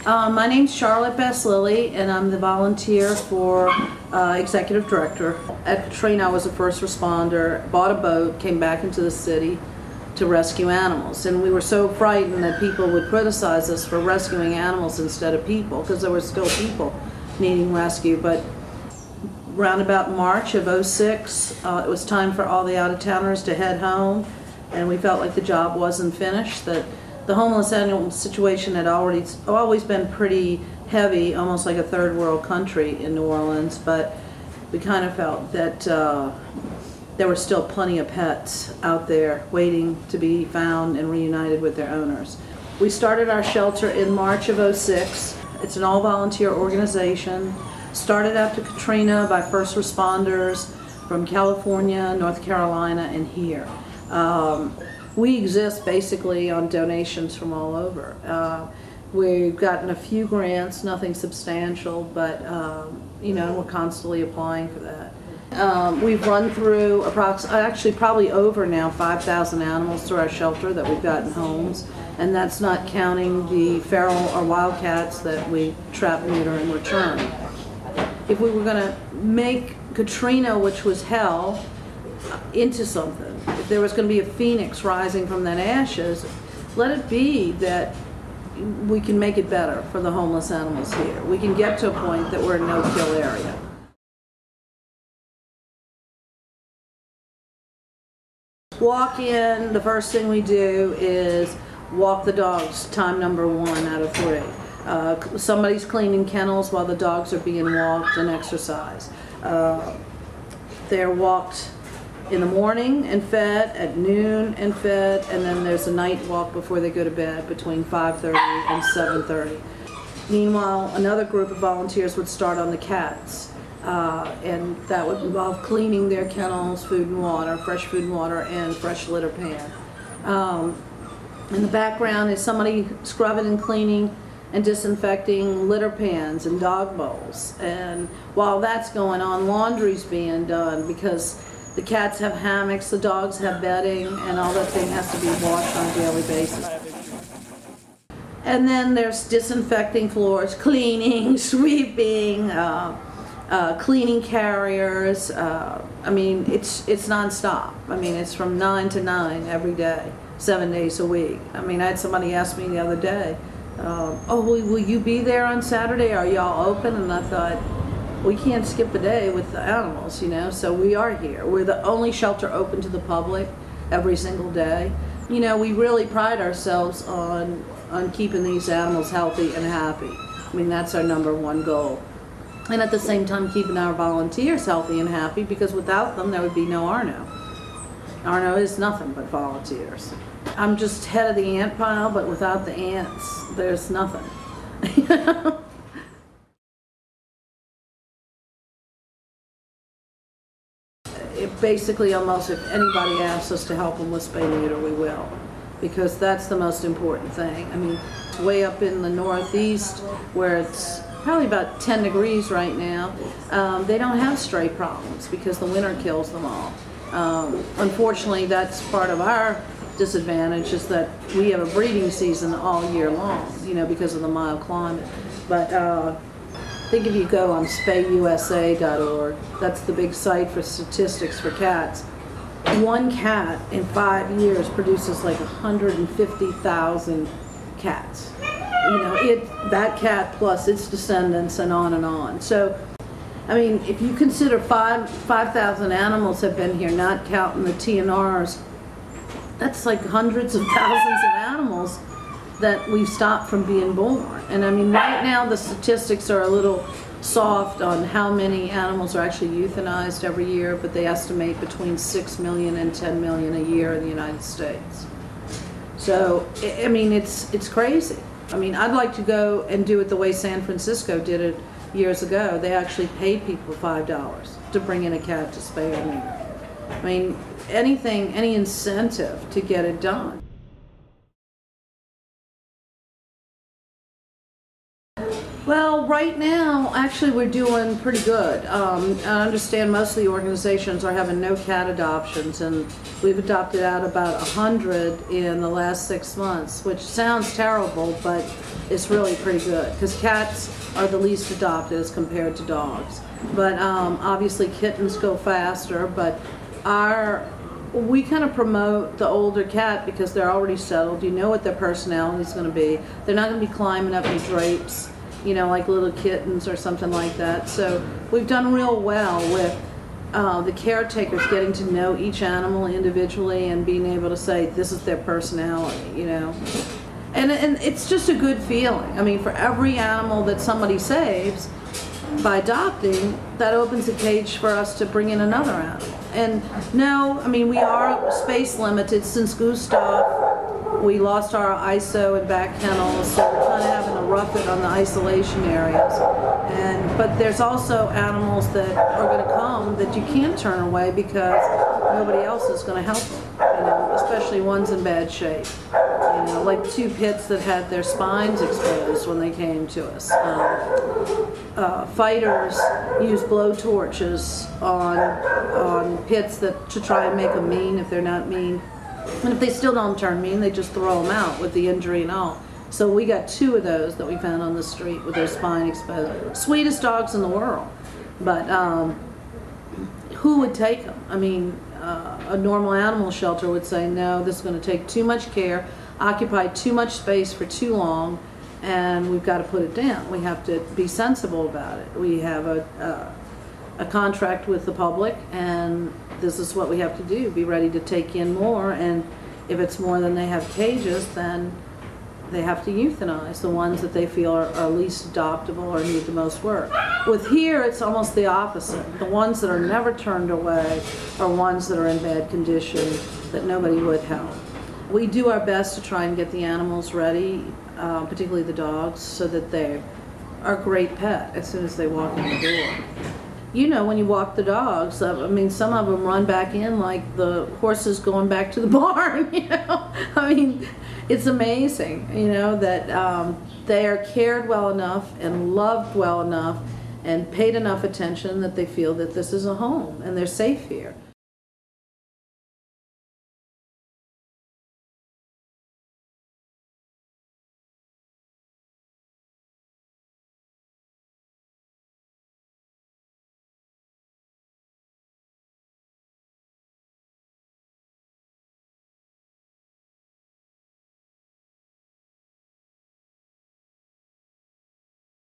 My name's Charlotte Bess-Lilly, and I'm the volunteer for executive director. At Katrina, I was a first responder, bought a boat, came back into the city to rescue animals. And we were so frightened that people would criticize us for rescuing animals instead of people, because there were still people needing rescue. But around about March of '06, it was time for all the out-of-towners to head home, and we felt like the job wasn't finished, that the homeless animal situation had always been pretty heavy, almost like a third world country in New Orleans, but we kind of felt that there were still plenty of pets out there waiting to be found and reunited with their owners. We started our shelter in March of '06. It's an all-volunteer organization. Started after Katrina by first responders from California, North Carolina, and here. We exist basically on donations from all over. We've gotten a few grants, nothing substantial, but you know, we're constantly applying for that. We've run through actually probably over now 5,000 animals through our shelter that we've gotten homes, and that's not counting the feral or wild cats that we trap, neuter, and return. If we were going to make Katrina, which was hell, into something, if there was going to be a phoenix rising from that ashes, let it be that we can make it better for the homeless animals here. We can get to a point that we're a no-kill area. Walk in, the first thing we do is walk the dogs, time number 1 out of 3. Somebody's cleaning kennels while the dogs are being walked and exercised. They're walked in the morning and fed, at noon and fed, and then there's a night walk before they go to bed between 5:30 and 7:30. Meanwhile, another group of volunteers would start on the cats, and that would involve cleaning their kennels, food and water, fresh food and water, and fresh litter pan. In the background is somebody scrubbing and cleaning and disinfecting litter pans and dog bowls. And while that's going on, laundry's being done because the cats have hammocks, the dogs have bedding, and all that thing has to be washed on a daily basis. And then there's disinfecting floors, cleaning, sweeping, cleaning carriers. I mean, it's nonstop. I mean, it's from 9 to 9 every day, 7 days a week. I mean, I had somebody ask me the other day, oh, will you be there on Saturday? Are y'all open? And I thought, we can't skip a day with the animals, you know, so we are here. We're the only shelter open to the public every single day. You know, we really pride ourselves on keeping these animals healthy and happy. I mean, that's our #1 goal. And at the same time, keeping our volunteers healthy and happy, because without them, there would be no Arno. Arno is nothing but volunteers. I'm just head of the ant pile, but without the ants, there's nothing. Basically, almost if anybody asks us to help them with spay neuter, we will, because that's the most important thing. I mean, way up in the Northeast, where it's probably about 10 degrees right now, they don't have stray problems because the winter kills them all. Unfortunately, that's part of our disadvantage, is that we have a breeding season all year long, you know, because of the mild climate. But I think if you go on spayusa.org, that's the big site for statistics for cats. One cat in 5 years produces like 150,000 cats. You know, that cat plus its descendants and on and on. So, I mean, if you consider 5,000 animals have been here, not counting the TNRs, that's like hundreds of thousands of animals that we've stopped from being born. And I mean, right now the statistics are a little soft on how many animals are actually euthanized every year, but they estimate between 6 million and 10 million a year in the United States. So, I mean, it's crazy. I mean, I'd like to go and do it the way San Francisco did it years ago. They actually paid people $5 to bring in a cat to spay or neuter. I mean, any incentive to get it done. Well, Right now, actually, we're doing pretty good. I understand most of the organizations are having no cat adoptions, and we've adopted out about 100 in the last 6 months, which sounds terrible, but it's really pretty good because cats are the least adopted as compared to dogs. But obviously, kittens go faster. But we kind of promote the older cat because they're already settled. You know what their personality is going to be. They're not going to be climbing up in drapes, you know, like little kittens or something like that. So we've done real well with the caretakers getting to know each animal individually and being able to say this is their personality, you know. And it's just a good feeling. I mean, for every animal that somebody saves by adopting, that opens a cage for us to bring in another animal. And no, I mean, we are space limited. Since Gustav, we lost our ISO and back kennels, so we're kind of having to rough it on the isolation areas. But there's also animals that are going to come that you can't turn away because nobody else is going to help them, you know, especially ones in bad shape. You know, like 2 pits that had their spines exposed when they came to us. Fighters use blow torches on pits to try and make them mean if they're not mean. And if they still don't turn mean, they just throw them out with the injury and all. So we got 2 of those that we found on the street with their spine exposed. Sweetest dogs in the world. But who would take them? I mean, a normal animal shelter would say, no, this is going to take too much care, occupy too much space for too long, and we've got to put it down. We have to be sensible about it. We have a contract with the public, and this is what we have to do, be ready to take in more, and if it's more than they have cages, then they have to euthanize the ones that they feel are least adoptable or need the most work. With here, it's almost the opposite. The ones that are never turned away are ones that are in bad condition that nobody would help. We do our best to try and get the animals ready, particularly the dogs, so that they are a great pet as soon as they walk in the door. You know, when you walk the dogs, I mean, some of them run back in like the horses going back to the barn, you know? I mean, it's amazing, you know, that they are cared well enough and loved well enough and paid enough attention that they feel that this is a home and they're safe here.